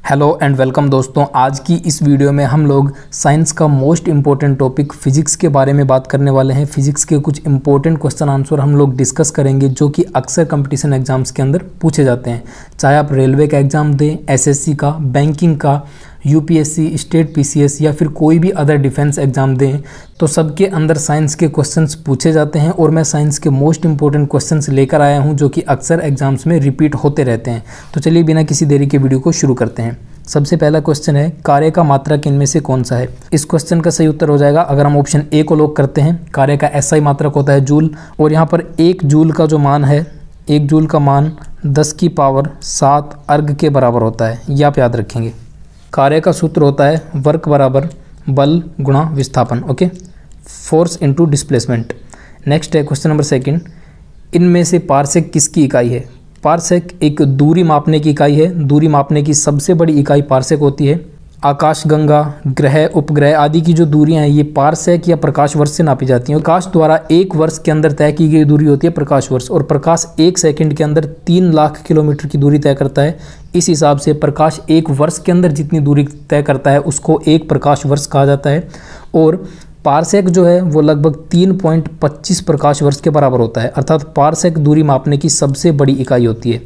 Hello and welcome दोस्तों। आज की इस वीडियो में हम लोग साइंस का मोस्ट इम्पोर्टेंट टॉपिक फिजिक्स के बारे में बात करने वाले हैं। फिजिक्स के कुछ इंपॉर्टेंट क्वेश्चन आंसर हम लोग डिस्कस करेंगे जो कि अक्सर कंपटीशन एग्जाम्स के अंदर पूछे जाते हैं। चाहे आप रेलवे का एग्ज़ाम दें, एसएससी का, बैंकिंग का, यूपीएससी, स्टेट पीसीएस या फिर कोई भी अदर डिफेंस एग्ज़ाम दें तो सबके अंदर साइंस के क्वेश्चंस पूछे जाते हैं और मैं साइंस के मोस्ट इंपॉर्टेंट क्वेश्चंस लेकर आया हूं जो कि अक्सर एग्जाम्स में रिपीट होते रहते हैं। तो चलिए बिना किसी देरी के वीडियो को शुरू करते हैं। सबसे पहला क्वेश्चन है, कार्य का मात्रक इनमें से कौन सा है। इस क्वेश्चन का सही उत्तर हो जाएगा अगर हम ऑप्शन ए को लॉक करते हैं। कार्य का एसआई मात्रक होता है जूल, और यहाँ पर 1 जूल का जो मान है, 1 जूल का मान 10⁷ अर्ग के बराबर होता है। ये आप याद रखेंगे। कार्य का सूत्र होता है वर्क बराबर बल गुणा विस्थापन, okay, force into displacement. Next है क्वेश्चन नंबर 2, इनमें से पारसेक किसकी इकाई है। पारसेक एक दूरी मापने की इकाई है। दूरी मापने की सबसे बड़ी इकाई पारसेक होती है। आकाशगंगा, ग्रह, उपग्रह आदि की जो दूरियां हैं ये पारसेक या प्रकाश वर्ष से नापी जाती हैं। प्रकाश द्वारा 1 वर्ष के अंदर तय की गई दूरी होती है प्रकाश वर्ष, और प्रकाश 1 सेकंड के अंदर 3 लाख किलोमीटर की दूरी तय करता है। इस हिसाब से प्रकाश 1 वर्ष के अंदर जितनी दूरी तय करता है उसको 1 प्रकाश वर्ष कहा जाता है, और पारसेक जो है वो लगभग 3.25 प्रकाश वर्ष के बराबर होता है। अर्थात पारसेक दूरी मापने की सबसे बड़ी इकाई होती है।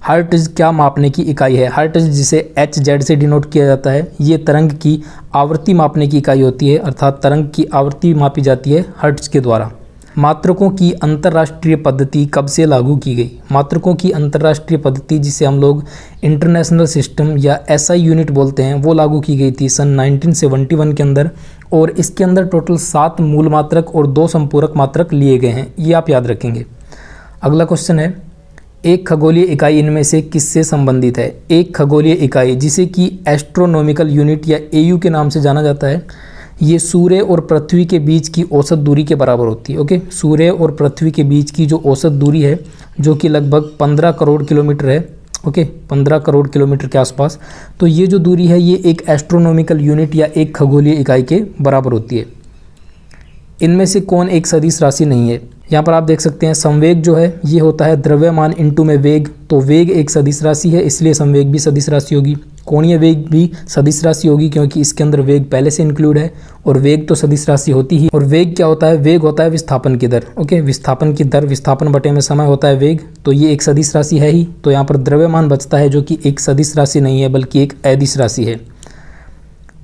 हर्ट्ज क्या मापने की इकाई है। हर्ट्ज जिसे HZ से डिनोट किया जाता है, ये तरंग की आवृत्ति मापने की इकाई होती है। अर्थात तरंग की आवृत्ति मापी जाती है हर्ट्ज के द्वारा। मात्रकों की अंतर्राष्ट्रीय पद्धति कब से लागू की गई। मात्रकों की अंतर्राष्ट्रीय पद्धति जिसे हम लोग इंटरनेशनल सिस्टम या SI यूनिट बोलते हैं वो लागू की गई थी सन 1971 के अंदर, और इसके अंदर टोटल 7 मूल मात्रक और 2 संपूरक मात्रक लिए गए हैं। ये आप याद रखेंगे। अगला क्वेश्चन है, एक खगोलीय इकाई इनमें से किससे संबंधित है। एक खगोलीय इकाई जिसे कि एस्ट्रोनॉमिकल यूनिट या AU के नाम से जाना जाता है, ये सूर्य और पृथ्वी के बीच की औसत दूरी के बराबर होती है। ओके, सूर्य और पृथ्वी के बीच की जो औसत दूरी है जो कि लगभग 15 करोड़ किलोमीटर है। ओके, 15 करोड़ किलोमीटर के आसपास। तो ये जो दूरी है ये एक एस्ट्रोनॉमिकल यूनिट या एक खगोलीय इकाई के बराबर होती है। इनमें से कौन एक सदिश राशि नहीं है। यहाँ पर आप देख सकते हैं संवेग जो है ये होता है द्रव्यमान इंटू में वेग, तो वेग एक सदिश राशि है इसलिए संवेग भी सदिश राशि होगी। कोणीय वेग भी सदिश राशि होगी क्योंकि इसके अंदर वेग पहले से इंक्लूड है, और वेग तो सदिश राशि होती ही। और वेग क्या होता है, वेग होता है विस्थापन की दर। ओके, विस्थापन की दर, विस्थापन बटे में समय होता है वेग, तो ये एक सदिश राशि है ही। तो यहाँ पर द्रव्यमान बचता है जो कि एक सदिश राशि नहीं है बल्कि एक अदिश राशि है।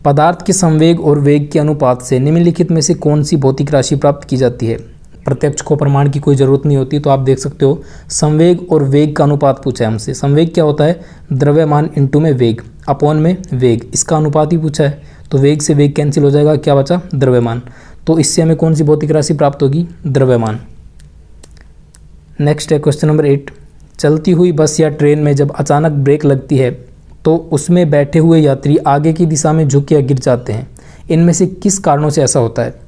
पदार्थ के संवेग और वेग के अनुपात से निम्नलिखित में से कौन सी भौतिक राशि प्राप्त की जाती है। प्रत्यक्ष को प्रमाण की कोई ज़रूरत नहीं होती, तो आप देख सकते हो संवेग और वेग का अनुपात पूछा है हमसे। संवेग क्या होता है, द्रव्यमान इंटू में वेग अपॉन में वेग, इसका अनुपात ही पूछा है। तो वेग से वेग कैंसिल हो जाएगा, क्या बचा, द्रव्यमान। तो इससे हमें कौन सी भौतिक राशि प्राप्त होगी, द्रव्यमान। नेक्स्ट है क्वेश्चन नंबर 8, चलती हुई बस या ट्रेन में जब अचानक ब्रेक लगती है तो उसमें बैठे हुए यात्री आगे की दिशा में झुक या गिर जाते हैं। इनमें से किस कारणों से ऐसा होता है।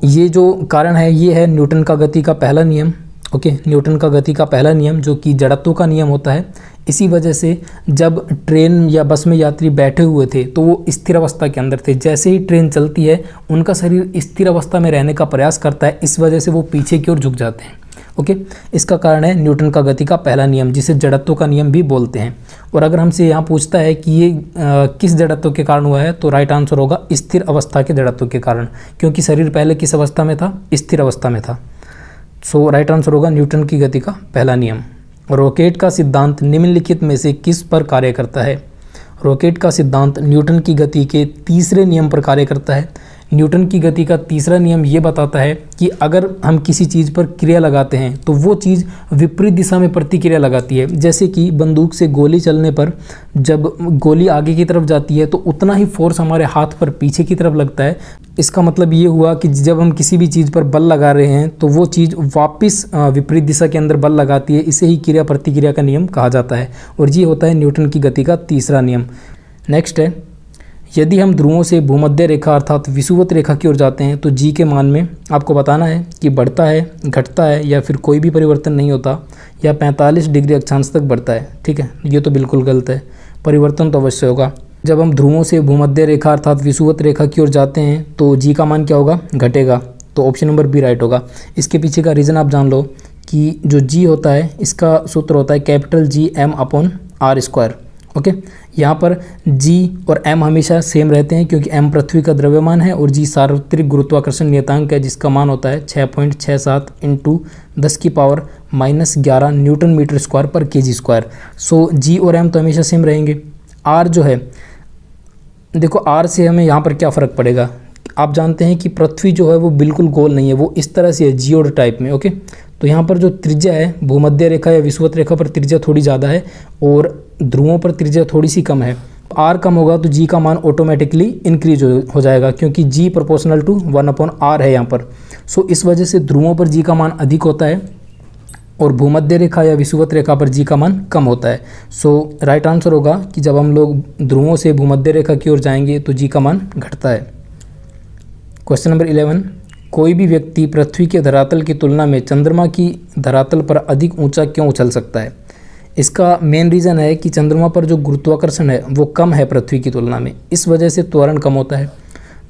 ये जो कारण है ये है न्यूटन का गति का पहला नियम। ओके, न्यूटन का गति का पहला नियम जो कि जड़त्व का नियम होता है। इसी वजह से जब ट्रेन या बस में यात्री बैठे हुए थे तो वो स्थिर अवस्था के अंदर थे। जैसे ही ट्रेन चलती है उनका शरीर स्थिर अवस्था में रहने का प्रयास करता है, इस वजह से वो पीछे की ओर झुक जाते हैं। ओके, इसका कारण है न्यूटन का गति का पहला नियम जिसे जड़त्व का नियम भी बोलते हैं। और अगर हमसे यहाँ पूछता है कि ये किस जड़त्व के कारण हुआ है, तो राइट आंसर होगा स्थिर अवस्था के जड़त्व के कारण, क्योंकि शरीर पहले किस अवस्था में था, स्थिर अवस्था में था। सो राइट आंसर होगा न्यूटन की गति का पहला नियम। रॉकेट का सिद्धांत निम्नलिखित में से किस पर कार्य करता है। रॉकेट का सिद्धांत न्यूटन की गति के तीसरे नियम पर कार्य करता है। न्यूटन की गति का तीसरा नियम ये बताता है कि अगर हम किसी चीज़ पर क्रिया लगाते हैं तो वो चीज़ विपरीत दिशा में प्रतिक्रिया लगाती है। जैसे कि बंदूक से गोली चलने पर जब गोली आगे की तरफ जाती है तो उतना ही फोर्स हमारे हाथ पर पीछे की तरफ लगता है। इसका मतलब ये हुआ कि जब हम किसी भी चीज़ पर बल लगा रहे हैं तो वो चीज़ वापस विपरीत दिशा के अंदर बल लगाती है। इसे ही क्रिया प्रतिक्रिया का नियम कहा जाता है, और ये होता है न्यूटन की गति का तीसरा नियम। नेक्स्ट है, यदि हम ध्रुवों से भूमध्य रेखा अर्थात विषुवत रेखा की ओर जाते हैं तो जी के मान में आपको बताना है कि बढ़ता है, घटता है, या फिर कोई भी परिवर्तन नहीं होता, या 45 डिग्री अक्षांश तक बढ़ता है। ठीक है, ये तो बिल्कुल गलत है, परिवर्तन तो अवश्य होगा। जब हम ध्रुवों से भूमध्य रेखा अर्थात विषुवत रेखा की ओर जाते हैं तो जी का मान क्या होगा, घटेगा। तो ऑप्शन नंबर बी राइट होगा। इसके पीछे का रीज़न आप जान लो कि जो जी होता है इसका सूत्र होता है कैपिटल G m/r²। ओके। यहाँ पर G और M हमेशा सेम रहते हैं क्योंकि M पृथ्वी का द्रव्यमान है और G सार्वत्रिक गुरुत्वाकर्षण नियतांक है जिसका मान होता है 6.67 इंटू 10⁻⁻11 न्यूटन मीटर स्क्वायर पर kg स्क्वायर। सो G और M तो हमेशा सेम रहेंगे। R जो है, देखो R से हमें यहाँ पर क्या फ़र्क पड़ेगा, आप जानते हैं कि पृथ्वी जो है वो बिल्कुल गोल नहीं है, वो इस तरह से है जियोड टाइप में। ओके, तो यहाँ पर जो त्रिज्या है भूमध्य रेखा या विषुवत रेखा पर त्रिज्या थोड़ी ज़्यादा है और ध्रुवों पर त्रिज्या थोड़ी सी कम है। R कम होगा तो G का मान ऑटोमेटिकली इंक्रीज हो जाएगा क्योंकि G प्रोपोर्शनल टू 1/r है यहाँ पर। सो इस वजह से ध्रुवों पर G का मान अधिक होता है और भूमध्य रेखा या विषुवत रेखा पर G का मान कम होता है। सो राइट आंसर होगा कि जब हम लोग ध्रुवों से भूमध्य रेखा की ओर जाएंगे तो G का मान घटता है। क्वेश्चन नंबर 11, कोई भी व्यक्ति पृथ्वी के धरातल की तुलना में चंद्रमा की धरातल पर अधिक ऊंचा क्यों उछल सकता है? इसका मेन रीज़न है कि चंद्रमा पर जो गुरुत्वाकर्षण है वो कम है पृथ्वी की तुलना में, इस वजह से त्वरण कम होता है।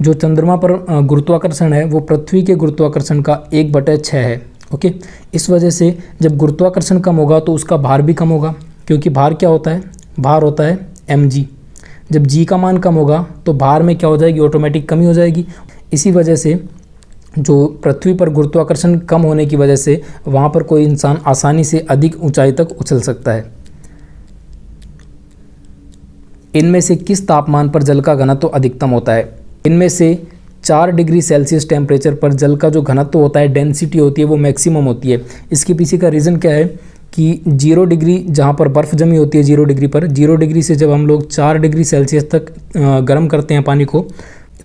जो चंद्रमा पर गुरुत्वाकर्षण है वो पृथ्वी के गुरुत्वाकर्षण का 1/6 है। ओके, इस वजह से जब गुरुत्वाकर्षण कम होगा तो उसका भार भी कम होगा क्योंकि भार क्या होता है, भार होता है mg। जब G का मान कम होगा तो भार में क्या हो जाएगी, ऑटोमेटिक कमी हो जाएगी। इसी वजह से जो पृथ्वी पर गुरुत्वाकर्षण कम होने की वजह से वहाँ पर कोई इंसान आसानी से अधिक ऊंचाई तक उछल सकता है। इनमें से किस तापमान पर जल का घनत्व अधिकतम होता है? इनमें से 4 डिग्री सेल्सियस टेम्परेचर पर जल का जो घनत्व होता है, डेंसिटी होती है, वो मैक्सिमम होती है। इसके पीछे का रीज़न क्या है कि 0 डिग्री जहाँ पर बर्फ़ जमी होती है 0 डिग्री पर, 0 डिग्री से जब हम लोग 4 डिग्री सेल्सियस तक गर्म करते हैं पानी को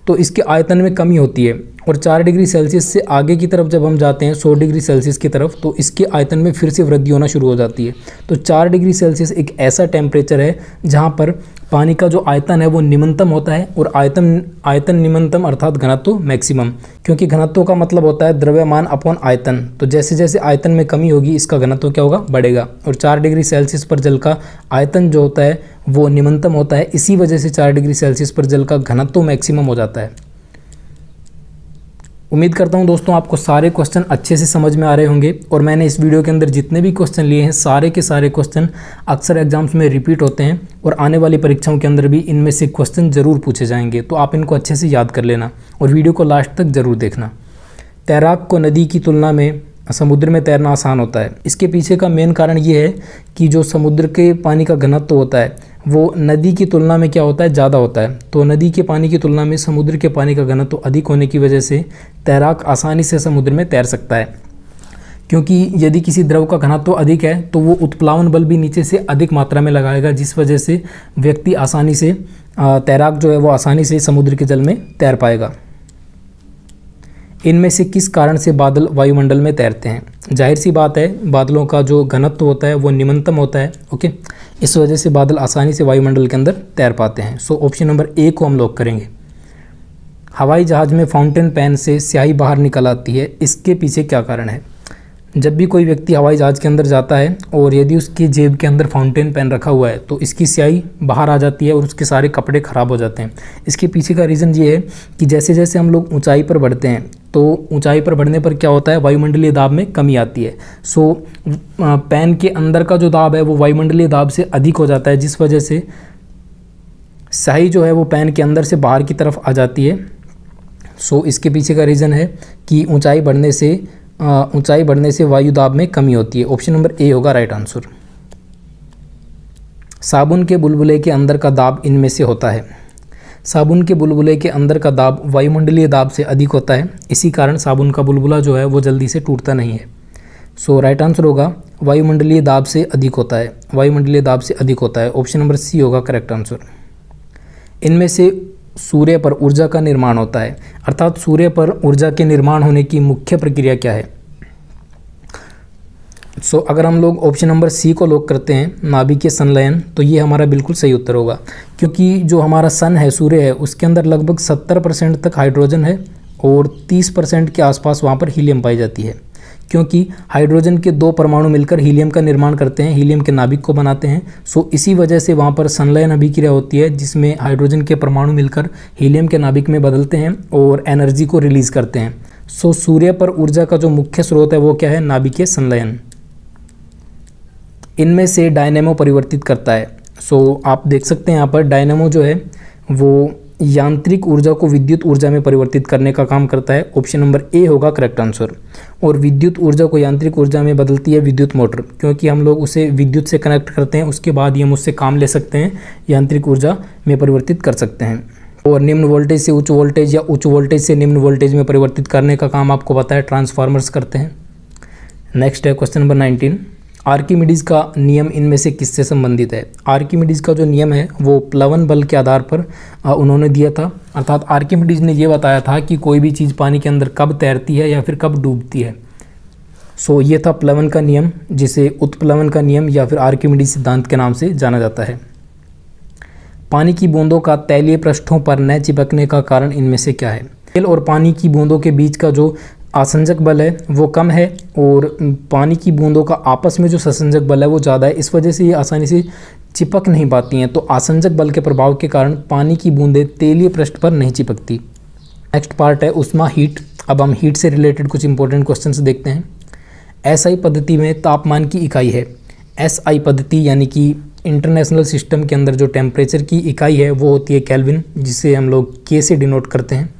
तो इसके आयतन में कमी होती है और 4 डिग्री सेल्सियस से आगे की तरफ जब हम जाते हैं 100 डिग्री सेल्सियस की तरफ तो इसके आयतन में फिर से वृद्धि होना शुरू हो जाती है। तो 4 डिग्री सेल्सियस एक ऐसा टेम्परेचर है जहाँ पर पानी का जो आयतन है वो निम्नतम होता है और आयतन निम्नतम अर्थात घनत्व मैक्सिमम, क्योंकि घनत्व का मतलब होता है द्रव्यमान अपॉन आयतन। तो जैसे जैसे आयतन में कमी होगी इसका घनत्व क्या होगा, बढ़ेगा। और 4 डिग्री सेल्सियस पर जल का आयतन जो होता है वो निम्नतम होता है, इसी वजह से 4 डिग्री सेल्सियस पर जल का घनत्व मैक्सिमम हो जाता है। उम्मीद करता हूं दोस्तों आपको सारे क्वेश्चन अच्छे से समझ में आ रहे होंगे और मैंने इस वीडियो के अंदर जितने भी क्वेश्चन लिए हैं सारे के सारे क्वेश्चन अक्सर एग्जाम्स में रिपीट होते हैं और आने वाली परीक्षाओं के अंदर भी इनमें से क्वेश्चन ज़रूर पूछे जाएंगे, तो आप इनको अच्छे से याद कर लेना और वीडियो को लास्ट तक ज़रूर देखना। तैराक को नदी की तुलना में समुद्र में तैरना आसान होता है। इसके पीछे का मेन कारण ये है कि जो समुद्र के पानी का घनत्व होता है वो नदी की तुलना में क्या होता है, ज़्यादा होता है। तो नदी के पानी की तुलना में समुद्र के पानी का घनत्व अधिक होने की वजह से तैराक आसानी से समुद्र में तैर सकता है, क्योंकि यदि किसी द्रव का घनत्व अधिक है तो वो उत्प्लावन बल भी नीचे से अधिक मात्रा में लगाएगा, जिस वजह से व्यक्ति आसानी से तैराक जो है वो आसानी से समुद्र के जल में तैर पाएगा। इनमें से किस कारण से बादल वायुमंडल में तैरते हैं? जाहिर सी बात है, बादलों का जो घनत्व होता है वो निम्नतम होता है। ओके, इस वजह से बादल आसानी से वायुमंडल के अंदर तैर पाते हैं। सो ऑप्शन नंबर ए को हम लोग करेंगे। हवाई जहाज़ में फाउंटेन पेन से स्याही बाहर निकल आती है, इसके पीछे क्या कारण है? जब भी कोई व्यक्ति हवाई जहाज़ के अंदर जाता है और यदि उसकी जेब के अंदर फाउंटेन पेन रखा हुआ है तो इसकी स्याही बाहर आ जाती है और उसके सारे कपड़े ख़राब हो जाते हैं। इसके पीछे का रीज़न ये है कि जैसे जैसे हम लोग ऊंचाई पर बढ़ते हैं तो ऊंचाई पर बढ़ने पर क्या होता है, वायुमंडलीय दाब में कमी आती है। सो पेन के अंदर का जो दाब है वो वायुमंडलीय दाब से अधिक हो जाता है, जिस वजह से स्याही जो है वो पेन के अंदर से बाहर की तरफ आ जाती है। सो इसके पीछे का रीज़न है कि ऊंचाई बढ़ने से वायु दाब में कमी होती है। ऑप्शन नंबर ए होगा राइट आंसर। साबुन के बुलबुले के अंदर का दाब इनमें से होता है। साबुन के बुलबुले के अंदर का दाब वायुमंडलीय दाब से अधिक होता है, इसी कारण साबुन का बुलबुला जो है वो जल्दी से टूटता नहीं है। सो राइट आंसर होगा वायुमंडलीय दाब से अधिक होता है, वायुमंडलीय दाब से अधिक होता है। ऑप्शन नंबर सी होगा करेक्ट आंसर। इनमें से सूर्य पर ऊर्जा का निर्माण होता है, अर्थात सूर्य पर ऊर्जा के निर्माण होने की मुख्य प्रक्रिया क्या है? सो अगर हम लोग ऑप्शन नंबर सी को लॉक करते हैं, नाभिकीय संलयन, तो ये हमारा बिल्कुल सही उत्तर होगा, क्योंकि जो हमारा सन है, सूर्य है, उसके अंदर लगभग 70% तक हाइड्रोजन है और 30% के आसपास वहाँ पर हीलियम पाई जाती है, क्योंकि हाइड्रोजन के 2 परमाणु मिलकर हीलियम का निर्माण करते हैं, हीलियम के नाभिक को बनाते हैं। सो इसी वजह से वहाँ पर संलयन अभिक्रिया होती है, जिसमें हाइड्रोजन के परमाणु मिलकर हीलियम के नाभिक में बदलते हैं और एनर्जी को रिलीज करते हैं। सो सूर्य पर ऊर्जा का जो मुख्य स्रोत है वो क्या है? नाभिकीय संलयन। इनमें से डायनेमो परिवर्तित करता है। सो आप देख सकते हैं यहाँ पर डायनेमो जो है वो यांत्रिक ऊर्जा को विद्युत ऊर्जा में परिवर्तित करने का काम करता है। ऑप्शन नंबर ए होगा करेक्ट आंसर। और विद्युत ऊर्जा को यांत्रिक ऊर्जा में बदलती है विद्युत मोटर, क्योंकि हम लोग उसे विद्युत से कनेक्ट करते हैं, उसके बाद ही हम उससे काम ले सकते हैं, यांत्रिक ऊर्जा में परिवर्तित कर सकते हैं। और निम्न वोल्टेज से उच्च वोल्टेज या उच्च वोल्टेज से निम्न वोल्टेज में परिवर्तित करने का काम आपको पता है ट्रांसफार्मर्स करते हैं। नेक्स्ट है क्वेश्चन नंबर 19, आर्किमिडीज़ का नियम इनमें से किससे संबंधित है? आर्किमिडीज़ का जो नियम है वो प्लवन बल के आधार पर उन्होंने दिया था। अर्थात आर्किमिडीज़ ने ये बताया था कि कोई भी चीज़ पानी के अंदर कब तैरती है या फिर कब डूबती है। सो ये था प्लवन का नियम, जिसे उत्प्लवन का नियम या फिर आर्किमिडीज़ सिद्धांत के नाम से जाना जाता है। पानी की बूंदों का तैलीय पृष्ठों पर न चिपकने का कारण इनमें से क्या है? तेल और पानी की बूंदों के बीच का जो आसंजक बल है वो कम है और पानी की बूंदों का आपस में जो संसंजक बल है वो ज़्यादा है, इस वजह से ये आसानी से चिपक नहीं पाती हैं। तो आसंजक बल के प्रभाव के कारण पानी की बूंदें तेलीय पृष्ठ पर नहीं चिपकती। नेक्स्ट पार्ट है उष्मा हीट। अब हम हीट से रिलेटेड कुछ इंपॉर्टेंट क्वेश्चंस देखते हैं। एसआई पद्धति में तापमान की इकाई है। एसआई पद्धति यानी कि इंटरनेशनल सिस्टम के अंदर जो टेम्परेचर की इकाई है वो होती है केल्विन, जिसे हम लोग के से डिनोट करते हैं।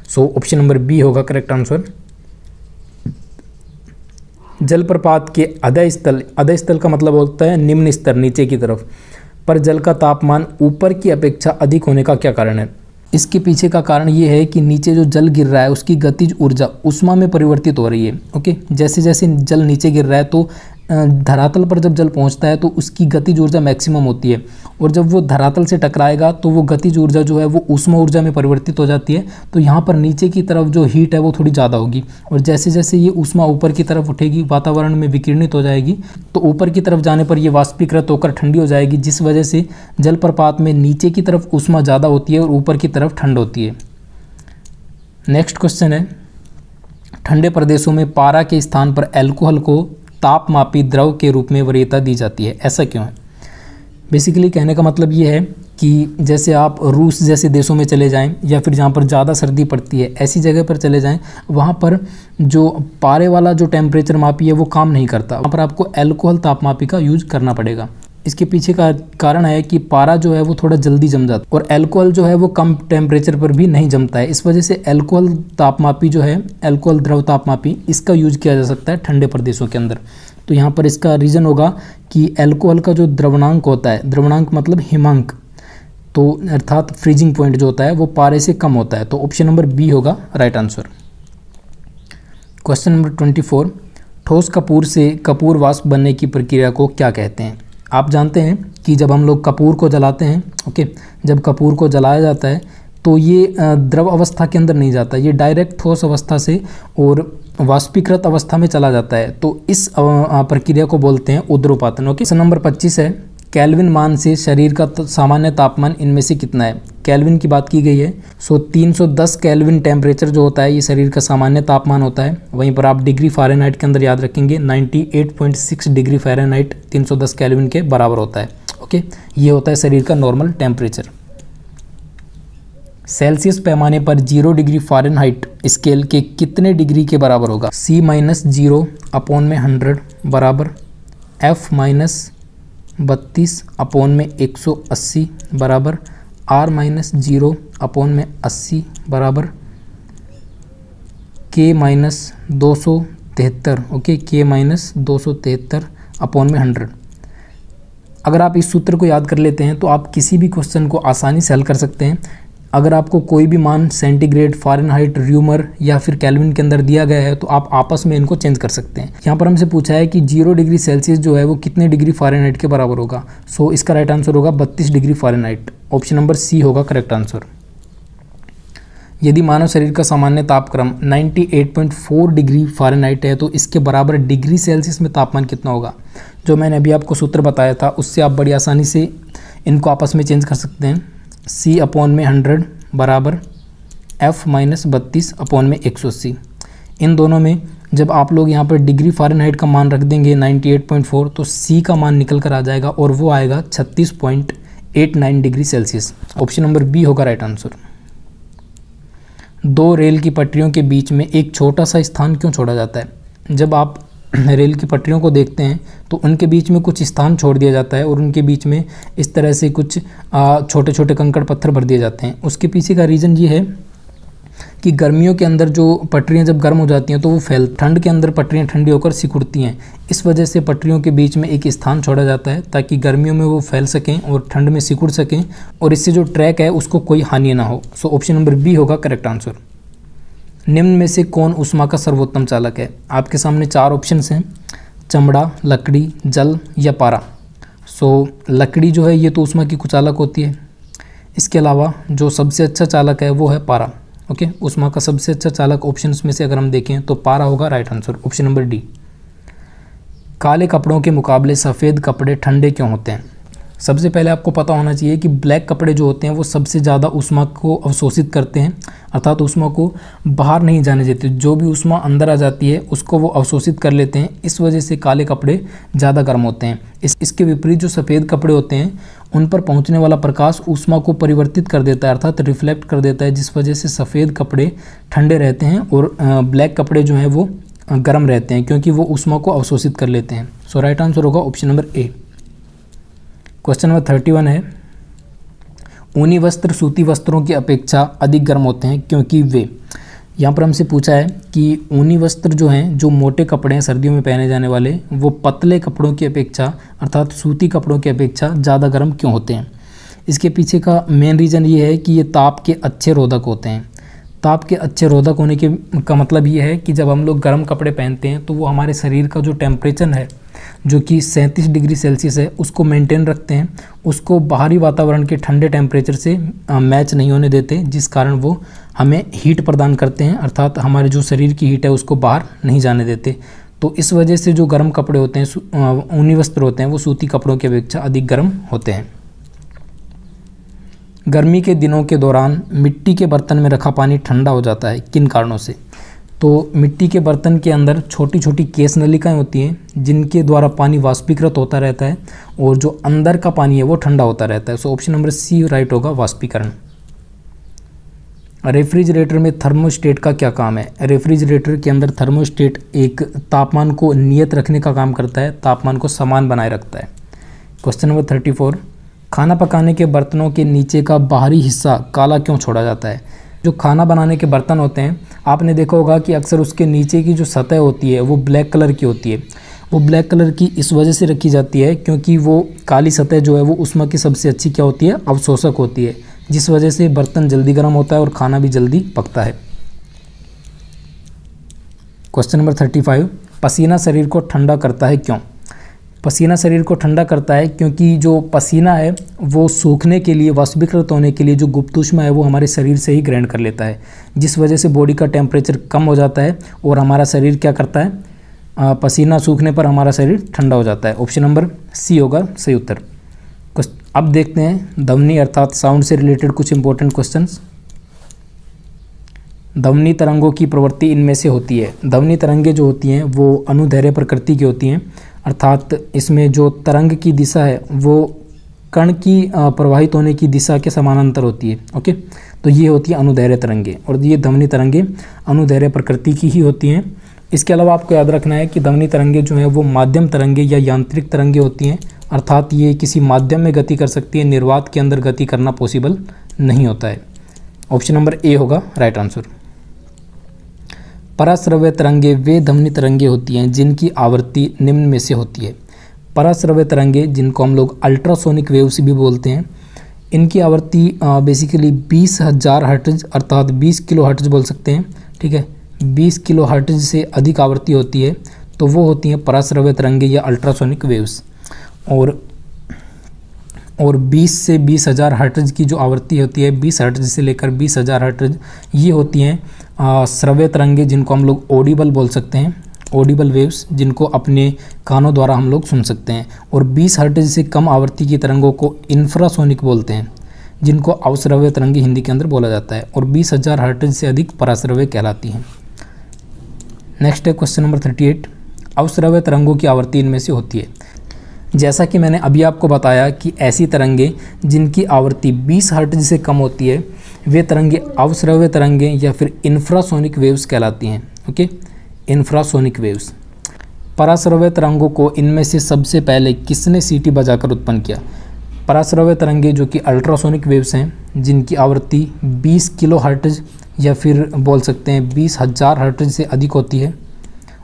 सो ऑप्शन नंबर बी होगा करेक्ट आंसर। जलप्रपात के अधः स्थल का मतलब होता है निम्न स्तर, नीचे की तरफ, पर जल का तापमान ऊपर की अपेक्षा अधिक होने का क्या कारण है? इसके पीछे का कारण ये है कि नीचे जो जल गिर रहा है उसकी गतिज ऊर्जा उष्मा में परिवर्तित हो रही है। ओके, जैसे जैसे जल नीचे गिर रहा है तो धरातल पर जब जल पहुंचता है तो उसकी गतिज ऊर्जा मैक्सिमम होती है, और जब वो धरातल से टकराएगा तो वो गतिज ऊर्जा जो है वो ऊष्मा ऊर्जा में परिवर्तित हो जाती है। तो यहाँ पर नीचे की तरफ जो हीट है वो थोड़ी ज़्यादा होगी, और जैसे जैसे ये ऊष्मा ऊपर की तरफ उठेगी, वातावरण में विकिरणित हो जाएगी, तो ऊपर की तरफ जाने पर ये वाष्पीकृत होकर ठंडी हो जाएगी, जिस वजह से जलप्रपात में नीचे की तरफ ऊष्मा ज़्यादा होती है और ऊपर की तरफ ठंड होती है। नेक्स्ट क्वेश्चन है, ठंडे प्रदेशों में पारा के स्थान पर अल्कोहल को तापमापी द्रव के रूप में वरीयता दी जाती है, ऐसा क्यों है? बेसिकली कहने का मतलब ये है कि जैसे आप रूस जैसे देशों में चले जाएं या फिर जहाँ पर ज़्यादा सर्दी पड़ती है, ऐसी जगह पर चले जाएं, वहाँ पर जो पारे वाला जो टेम्परेचर मापी है वो काम नहीं करता, वहाँ पर आपको अल्कोहल तापमापी का यूज करना पड़ेगा। इसके पीछे का कारण है कि पारा जो है वो थोड़ा जल्दी जम जाता है और अल्कोहल जो है वो कम टेम्परेचर पर भी नहीं जमता है, इस वजह से अल्कोहल तापमापी जो है, अल्कोहल द्रव तापमापी, इसका यूज किया जा सकता है ठंडे प्रदेशों के अंदर। तो यहाँ पर इसका रीज़न होगा कि अल्कोहल का जो द्रवणांक होता है, द्रवणांक मतलब हिमांक, तो अर्थात फ्रीजिंग पॉइंट जो होता है वो पारे से कम होता है। तो ऑप्शन नंबर बी होगा राइट आंसर। क्वेश्चन नंबर 24, ठोस कपूर से कपूर वाष्प बनने की प्रक्रिया को क्या कहते हैं? आप जानते हैं कि जब हम लोग कपूर को जलाते हैं, ओके, जब कपूर को जलाया जाता है तो ये द्रव अवस्था के अंदर नहीं जाता, ये डायरेक्ट ठोस अवस्था से और वाष्पीकृत अवस्था में चला जाता है। तो इस प्रक्रिया को बोलते हैं ऊर्ध्वपातन। ओके, क्वेश्चन नंबर 25 है, केल्विन मान से शरीर का सामान्य तापमान इनमें से कितना है? केल्विन की बात की गई है। सो 310 केल्विन टेम्परेचर जो होता है ये शरीर का सामान्य तापमान होता है। वहीं पर आप डिग्री फ़ारेनहाइट के अंदर याद रखेंगे 98.6 डिग्री फ़ारेनहाइट 310 केल्विन के बराबर होता है। ओके, ये होता है शरीर का नॉर्मल टेम्परेचर। सेल्सियस पैमाने पर 0 डिग्री फ़ारेनहाइट स्केल के कितने डिग्री के बराबर होगा? C-0/100 बराबर F-32/180 बराबर R-0/80 बराबर K-273। Okay, K-273/100। अगर आप इस सूत्र को याद कर लेते हैं तो आप किसी भी क्वेश्चन को आसानी से हल कर सकते हैं। अगर आपको कोई भी मान सेंटीग्रेड, फ़ारेनहाइट, र्यूमर या फिर केल्विन के अंदर दिया गया है तो आप आपस में इनको चेंज कर सकते हैं। यहाँ पर हमसे पूछा है कि 0 डिग्री सेल्सियस जो है वो कितने डिग्री फ़ारेनहाइट के बराबर होगा? सो इसका राइट आंसर होगा 32 degree Fahrenheit. Option number C होगा करेक्ट आंसर। यदि मानव शरीर का सामान्य तापक्रम 98.4 डिग्री फ़ारेनहाइट है तो इसके बराबर डिग्री सेल्सियस में तापमान कितना होगा? जो मैंने अभी आपको सूत्र बताया था उससे आप बड़ी आसानी से इनको आपस में चेंज कर सकते हैं। C/100 बराबर F-32/180। इन दोनों में जब आप लोग यहाँ पर डिग्री फ़ारेनहाइट का मान रख देंगे 98.4 तो C का मान निकल कर आ जाएगा और वो आएगा 36.89 degree Celsius. Option number B होगा राइट आंसर। 2 रेल की पटरियों के बीच में एक छोटा सा स्थान क्यों छोड़ा जाता है? जब आप रेल की पटरियों को देखते हैं तो उनके बीच में कुछ स्थान छोड़ दिया जाता है और उनके बीच में इस तरह से कुछ छोटे छोटे कंकड़ पत्थर भर दिए जाते हैं। उसके पीछे का रीज़न ये है कि गर्मियों के अंदर जो पटरियां जब गर्म हो जाती हैं तो वो ठंड के अंदर पटरियां ठंडी होकर सिकुड़ती हैं। इस वजह से पटरियों के बीच में एक स्थान छोड़ा जाता है ताकि गर्मियों में वो फैल सकें और ठंड में सिकुड़ सकें और इससे जो ट्रैक है उसको कोई हानि ना हो। सो ऑप्शन नंबर बी होगा करेक्ट आंसर। निम्न में से कौन ऊष्मा का सर्वोत्तम चालक है? आपके सामने 4 ऑप्शंस हैं, चमड़ा, लकड़ी, जल या पारा। सो लकड़ी जो है ये तो ऊष्मा की कुचालक होती है। इसके अलावा जो सबसे अच्छा चालक है वो है पारा। ओके, ऊष्मा का सबसे अच्छा चालक ऑप्शंस में से अगर हम देखें तो पारा होगा right answer, option number D. काले कपड़ों के मुकाबले सफ़ेद कपड़े ठंडे क्यों होते हैं? सबसे पहले आपको पता होना चाहिए कि ब्लैक कपड़े जो होते हैं वो सबसे ज़्यादा ऊष्मा को अवशोषित करते हैं, अर्थात ऊष्मा को बाहर नहीं जाने देते। जो भी ऊष्मा अंदर आ जाती है उसको वो अवशोषित कर लेते हैं। इस वजह से काले कपड़े ज़्यादा गर्म होते हैं। इसके विपरीत जो सफ़ेद कपड़े होते हैं उन पर पहुंचने वाला प्रकाश ऊष्मा को परिवर्तित कर देता है, अर्थात रिफ्लेक्ट कर देता है, जिस वजह से सफ़ेद कपड़े ठंडे रहते हैं और ब्लैक कपड़े जो हैं वो गर्म रहते हैं क्योंकि वो ऊष्मा को अवशोषित कर लेते हैं। सो राइट आंसर होगा option number A. Question number 31 है, ऊनी वस्त्र सूती वस्त्रों की अपेक्षा अधिक गर्म होते हैं क्योंकि वे। यहाँ पर हमसे पूछा है कि ऊनी वस्त्र जो हैं, जो मोटे कपड़े हैं सर्दियों में पहने जाने वाले, वो पतले कपड़ों की अपेक्षा अर्थात सूती कपड़ों की अपेक्षा ज़्यादा गर्म क्यों होते हैं? इसके पीछे का मेन रीज़न ये है कि ये ताप के अच्छे रोधक होते हैं। ताप के अच्छे रोधक होने का मतलब ये है कि जब हम लोग गर्म कपड़े पहनते हैं तो वो हमारे शरीर का जो टेम्परेचर है जो कि 37 डिग्री सेल्सियस है उसको मेंटेन रखते हैं, उसको बाहरी वातावरण के ठंडे टेम्परेचर से मैच नहीं होने देते, जिस कारण वो हमें हीट प्रदान करते हैं, अर्थात हमारे जो शरीर की हीट है उसको बाहर नहीं जाने देते। तो इस वजह से जो गर्म कपड़े होते हैं, ऊनी वस्त्र होते हैं, वो सूती कपड़ों की अपेक्षा अधिक गर्म होते हैं। गर्मी के दिनों के दौरान मिट्टी के बर्तन में रखा पानी ठंडा हो जाता है, किन कारणों से? तो मिट्टी के बर्तन के अंदर छोटी छोटी केस नलिकाएं होती हैं जिनके द्वारा पानी वाष्पीकृत होता रहता है और जो अंदर का पानी है वो ठंडा होता रहता है। So option number C right होगा, वाष्पीकरण। रेफ्रिजरेटर में थर्मोस्टेट का क्या काम है? रेफ्रिजरेटर के अंदर थर्मोस्टेट एक तापमान को नियत रखने का काम करता है, तापमान को समान बनाए रखता है। क्वेश्चन नंबर 34, खाना पकाने के बर्तनों के नीचे का बाहरी हिस्सा काला क्यों छोड़ा जाता है? जो खाना बनाने के बर्तन होते हैं आपने देखा होगा कि अक्सर उसके नीचे की जो सतह होती है वो ब्लैक कलर की होती है। वो ब्लैक कलर की इस वजह से रखी जाती है क्योंकि वो काली सतह जो है वो ऊष्मा की सबसे अच्छी क्या होती है? अवशोषक होती है, जिस वजह से बर्तन जल्दी गर्म होता है और खाना भी जल्दी पकता है। क्वेश्चन नंबर 35, पसीना शरीर को ठंडा करता है क्यों? पसीना शरीर को ठंडा करता है क्योंकि जो पसीना है वो सूखने के लिए, वाष्पीकृत होने के लिए जो गुप्त ऊष्मा है वो हमारे शरीर से ही ग्रहण कर लेता है, जिस वजह से बॉडी का टेम्परेचर कम हो जाता है और हमारा शरीर क्या करता है? पसीना सूखने पर हमारा शरीर ठंडा हो जाता है। ऑप्शन नंबर सी होगा सही उत्तर। अब देखते हैं ध्वनि अर्थात साउंड से रिलेटेड कुछ इंपॉर्टेंट क्वेश्चंस। ध्वनि तरंगों की प्रवृत्ति इनमें से होती है। ध्वनि तरंगे जो होती हैं वो अनुदैर्घ्य प्रकृति की होती हैं, अर्थात इसमें जो तरंग की दिशा है वो कण की प्रवाहित होने की दिशा के समानांतर होती है। ओके, तो ये होती है अनुदैर्घ्य तरंगे और ये ध्वनि तरंगे अनुदैर्घ्य प्रकृति की ही होती हैं। इसके अलावा आपको याद रखना है कि ध्वनि तरंगे जो हैं वो माध्यम तरंगे या यांत्रिक तरंगे होती हैं, अर्थात ये किसी माध्यम में गति कर सकती है, निर्वात के अंदर गति करना पॉसिबल नहीं होता है। ऑप्शन नंबर ए होगा राइट आंसर। पराश्रव्य तरंगे वे ध्वनि तरंगे होती हैं जिनकी आवृत्ति निम्न में से होती है। पराश्रव्य तरंगे जिनको हम लोग अल्ट्रासोनिक वेव्स भी बोलते हैं, इनकी आवृत्ति बेसिकली 20,000 हर्ट्ज अर्थात 20 किलो हर्ट्ज बोल सकते हैं। ठीक है, 20 किलो हर्ट्ज से अधिक आवृत्ति होती है तो वो होती हैं पराश्रव्य तरंगे या अल्ट्रासोनिक वेव्स। और 20 से 20,000 हर्ट्ज की जो आवृत्ति होती है, 20 हर्ट्ज से लेकर 20,000 हर्ट्ज, ये होती हैं श्रव्य तरंगे जिनको हम लोग ऑडिबल बोल सकते हैं, ऑडिबल वेव्स जिनको अपने कानों द्वारा हम लोग सुन सकते हैं। और 20 हर्ट्ज से कम आवृत्ति की तरंगों को इंफ्रासोनिक बोलते हैं जिनको अवश्रव्य तरंगे हिंदी के अंदर बोला जाता है। और 20,000 हर्ट्ज से अधिक पराश्रव्य कहलाती हैं। नेक्स्ट है क्वेश्चन नंबर 38, अवश्रव्य तरंगों की आवृत्ति इनमें से होती है। जैसा कि मैंने अभी आपको बताया कि ऐसी तरंगे जिनकी आवृत्ति 20 हर्ट्ज से कम होती है वे तरंगे अवश्रव्य तरंगे या फिर इंफ्रासोनिक वेव्स कहलाती हैं। Okay, infrasonic waves. पराश्रव्य तरंगों को इनमें से सबसे पहले किसने सीटी बजाकर उत्पन्न किया? पराश्रव्य तरंगे जो कि अल्ट्रासोनिक वेव्स हैं, जिनकी आवृत्ति 20 किलो हर्ट्ज या फिर बोल सकते हैं 20,000 हर्ट्ज से अधिक होती है,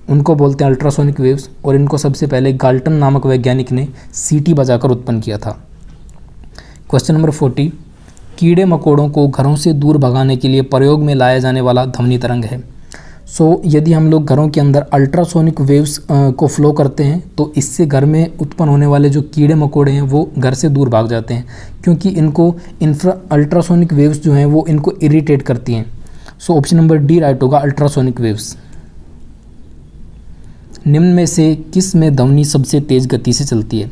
उनको बोलते हैं अल्ट्रासोनिक वेव्स। और इनको सबसे पहले गाल्टन नामक वैज्ञानिक ने सीटी बजाकर उत्पन्न किया था। क्वेश्चन नंबर 40, कीड़े मकोड़ों को घरों से दूर भगाने के लिए प्रयोग में लाया जाने वाला ध्वनि तरंग है। यदि हम लोग घरों के अंदर अल्ट्रासोनिक वेव्स को फ्लो करते हैं तो इससे घर में उत्पन्न होने वाले जो कीड़े मकोड़े हैं वो घर से दूर भाग जाते हैं, क्योंकि इनको अल्ट्रासोनिक वेव्स जो हैं वो इनको इरिटेट करती हैं। ऑप्शन नंबर डी राइट होगा, अल्ट्रासोनिक वेव्स। निम्न में से किस में ध्वनि सबसे तेज़ गति से चलती है?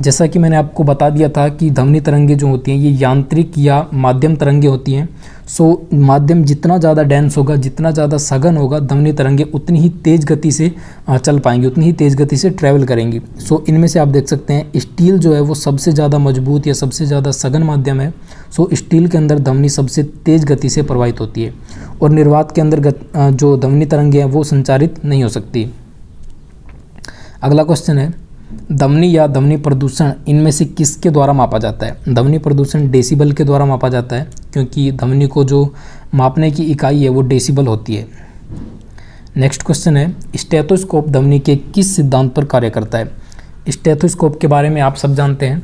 जैसा कि मैंने आपको बता दिया था कि ध्वनि तरंगे जो होती हैं ये यांत्रिक या माध्यम तरंगे होती हैं। माध्यम जितना ज़्यादा डेंस होगा, जितना ज़्यादा सघन होगा, ध्वनि तरंगे उतनी ही तेज़ गति से चल पाएंगी, उतनी ही तेज़ गति से ट्रैवल करेंगी। इनमें से आप देख सकते हैं स्टील जो है वो सबसे ज़्यादा मजबूत या सबसे ज़्यादा सघन माध्यम है। स्टील के अंदर ध्वनि सबसे तेज़ गति से प्रवाहित होती है और निर्वात के अंदर जो ध्वनि तरंगे हैं वो संचारित नहीं हो सकती। अगला क्वेश्चन है, ध्वनि या ध्वनि प्रदूषण इनमें से किसके द्वारा मापा जाता है? ध्वनि प्रदूषण डेसिबल के द्वारा मापा जाता है, क्योंकि ध्वनि को जो मापने की इकाई है वो डेसिबल होती है। नेक्स्ट क्वेश्चन है, स्टेथोस्कोप ध्वनि के किस सिद्धांत पर कार्य करता है? स्टेथोस्कोप के बारे में आप सब जानते हैं।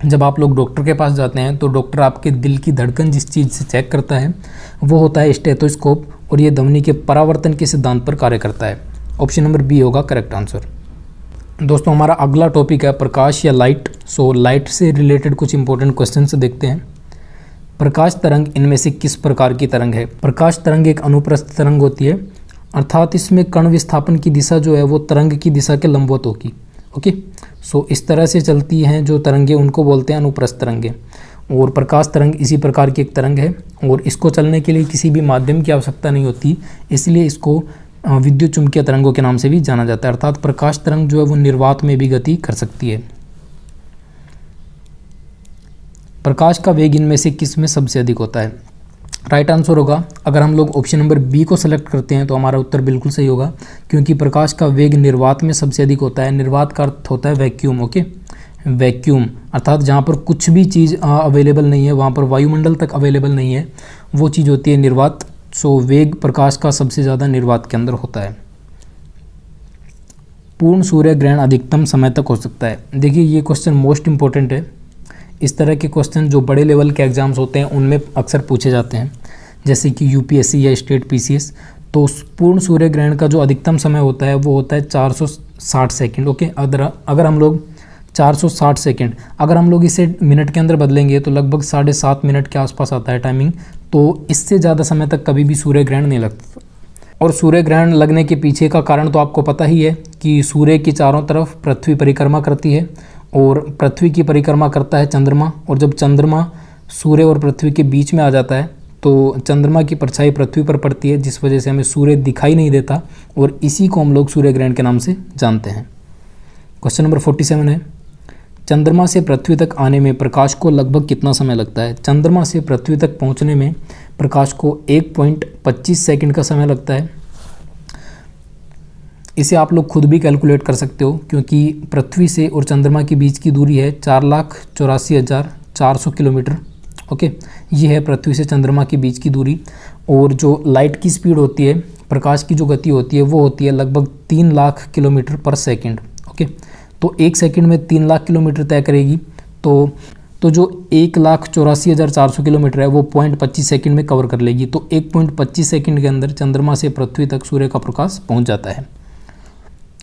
जब आप लोग डॉक्टर के पास जाते हैं तो डॉक्टर आपके दिल की धड़कन जिस चीज़ से चेक करता है वो होता है स्टेथोस्कोप, और ये ध्वनि के परावर्तन के सिद्धांत पर कार्य करता है। ऑप्शन नंबर बी होगा करेक्ट आंसर। दोस्तों हमारा अगला टॉपिक है प्रकाश या लाइट। लाइट से रिलेटेड कुछ इंपॉर्टेंट क्वेश्चंस देखते हैं। प्रकाश तरंग इनमें से किस प्रकार की तरंग है? प्रकाश तरंग एक अनुप्रस्थ तरंग होती है, अर्थात इसमें कण विस्थापन की दिशा जो है वो तरंग की दिशा के लंबवत होगी। ओके, इस तरह से चलती हैं जो तरंगे, उनको बोलते हैं अनुप्रस्थ तरंगे। और प्रकाश तरंग इसी प्रकार की एक तरंग है और इसको चलने के लिए किसी भी माध्यम की आवश्यकता नहीं होती, इसलिए इसको विद्युत चुंबकीय तरंगों के नाम से भी जाना जाता है। अर्थात प्रकाश तरंग जो है वो निर्वात में भी गति कर सकती है। प्रकाश का वेग इनमें से किस में सबसे अधिक होता है? राइट आंसर होगा, अगर हम लोग ऑप्शन नंबर बी को सेलेक्ट करते हैं तो हमारा उत्तर बिल्कुल सही होगा, क्योंकि प्रकाश का वेग निर्वात में सबसे अधिक होता है। निर्वात का अर्थ होता है वैक्यूम। ओके, वैक्यूम अर्थात जहाँ पर कुछ भी चीज़ अवेलेबल नहीं है, वहाँ पर वायुमंडल तक अवेलेबल नहीं है, वो चीज़ होती है निर्वात। वेग प्रकाश का सबसे ज़्यादा निर्वात के अंदर होता है। पूर्ण सूर्य ग्रहण अधिकतम समय तक हो सकता है। देखिए ये क्वेश्चन मोस्ट इंपॉर्टेंट है। इस तरह के क्वेश्चन जो बड़े लेवल के एग्जाम्स होते हैं उनमें अक्सर पूछे जाते हैं, जैसे कि यूपीएससी या स्टेट पीसीएस। तो पूर्ण सूर्य ग्रहण का जो अधिकतम समय होता है वो होता है 460 सेकंड। ओके, अगर हम लोग 460 सेकंड अगर हम लोग इसे मिनट के अंदर बदलेंगे तो लगभग 7.5 मिनट के आसपास आता है टाइमिंग। तो इससे ज़्यादा समय तक कभी भी सूर्य ग्रहण नहीं लगता। और सूर्य ग्रहण लगने के पीछे का कारण तो आपको पता ही है कि सूर्य के चारों तरफ पृथ्वी परिक्रमा करती है और पृथ्वी की परिक्रमा करता है चंद्रमा, और जब चंद्रमा सूर्य और पृथ्वी के बीच में आ जाता है तो चंद्रमा की परछाई पृथ्वी पर पड़ती है, जिस वजह से हमें सूर्य दिखाई नहीं देता, और इसी को हम लोग सूर्य ग्रहण के नाम से जानते हैं। क्वेश्चन नंबर 47 है, चंद्रमा से पृथ्वी तक आने में प्रकाश को लगभग कितना समय लगता है? चंद्रमा से पृथ्वी तक पहुंचने में प्रकाश को 1.25 सेकंड का समय लगता है। इसे आप लोग खुद भी कैलकुलेट कर सकते हो, क्योंकि पृथ्वी से और चंद्रमा के बीच की दूरी है 4,84,400 किलोमीटर। ओके, ये है पृथ्वी से चंद्रमा के बीच की दूरी। और जो लाइट की स्पीड होती है, प्रकाश की जो गति होती है वो होती है लगभग 3 लाख किलोमीटर पर सेकेंड। ओके, तो 1 सेकंड में 3 लाख किलोमीटर तय करेगी। तो जो 1,84,400 किलोमीटर है वो 0.25 सेकंड में कवर कर लेगी। तो 1.25 सेकंड के अंदर चंद्रमा से पृथ्वी तक सूर्य का प्रकाश पहुंच जाता है।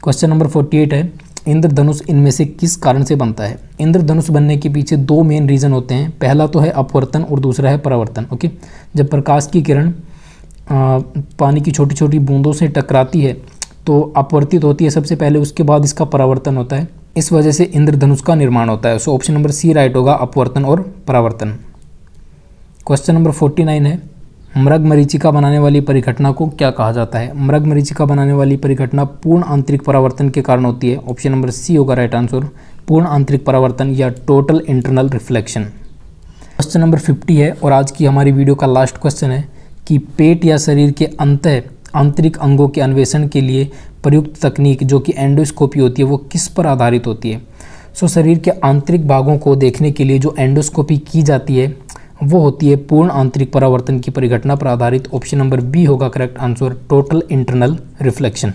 क्वेश्चन नंबर 48 है, इंद्रधनुष इनमें से किस कारण से बनता है? इंद्रधनुष बनने के पीछे 2 मेन रीज़न होते हैं। पहला तो है अपवर्तन और दूसरा है परावर्तन। ओके, जब प्रकाश की किरण पानी की छोटी छोटी बूंदों से टकराती है तो अपवर्तित होती है सबसे पहले, उसके बाद इसका परावर्तन होता है। इस वजह से इंद्रधनुष का निर्माण होता है। ऑप्शन नंबर सी राइट होगा, अपवर्तन और परावर्तन। क्वेश्चन नंबर 49 है, मृगमरीचिका बनाने वाली परिघटना को क्या कहा जाता है? मृगमरीचिका बनाने वाली परिघटना पूर्ण आंतरिक परावर्तन के कारण होती है। ऑप्शन नंबर सी होगा राइट आंसर, पूर्ण आंतरिक परावर्तन या total internal reflection. Question number 50 है और आज की हमारी वीडियो का लास्ट क्वेश्चन है कि पेट या शरीर के आंतरिक अंगों के अन्वेषण के लिए प्रयुक्त तकनीक जो कि एंडोस्कोपी होती है वो किस पर आधारित होती है? शरीर के आंतरिक भागों को देखने के लिए जो एंडोस्कोपी की जाती है वो होती है पूर्ण आंतरिक परावर्तन की परिघटना पर आधारित। ऑप्शन नंबर बी होगा correct answer, total internal reflection.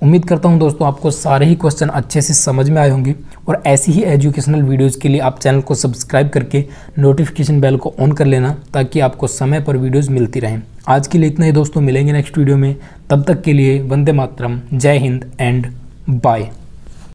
उम्मीद करता हूं दोस्तों आपको सारे ही क्वेश्चन अच्छे से समझ में आए होंगे और ऐसी ही एजुकेशनल वीडियोस के लिए आप चैनल को सब्सक्राइब करके नोटिफिकेशन बेल को ऑन कर लेना ताकि आपको समय पर वीडियोस मिलती रहें। आज के लिए इतना ही दोस्तों, मिलेंगे नेक्स्ट वीडियो में। तब तक के लिए वंदे मातरम, जय हिंद एंड बाय।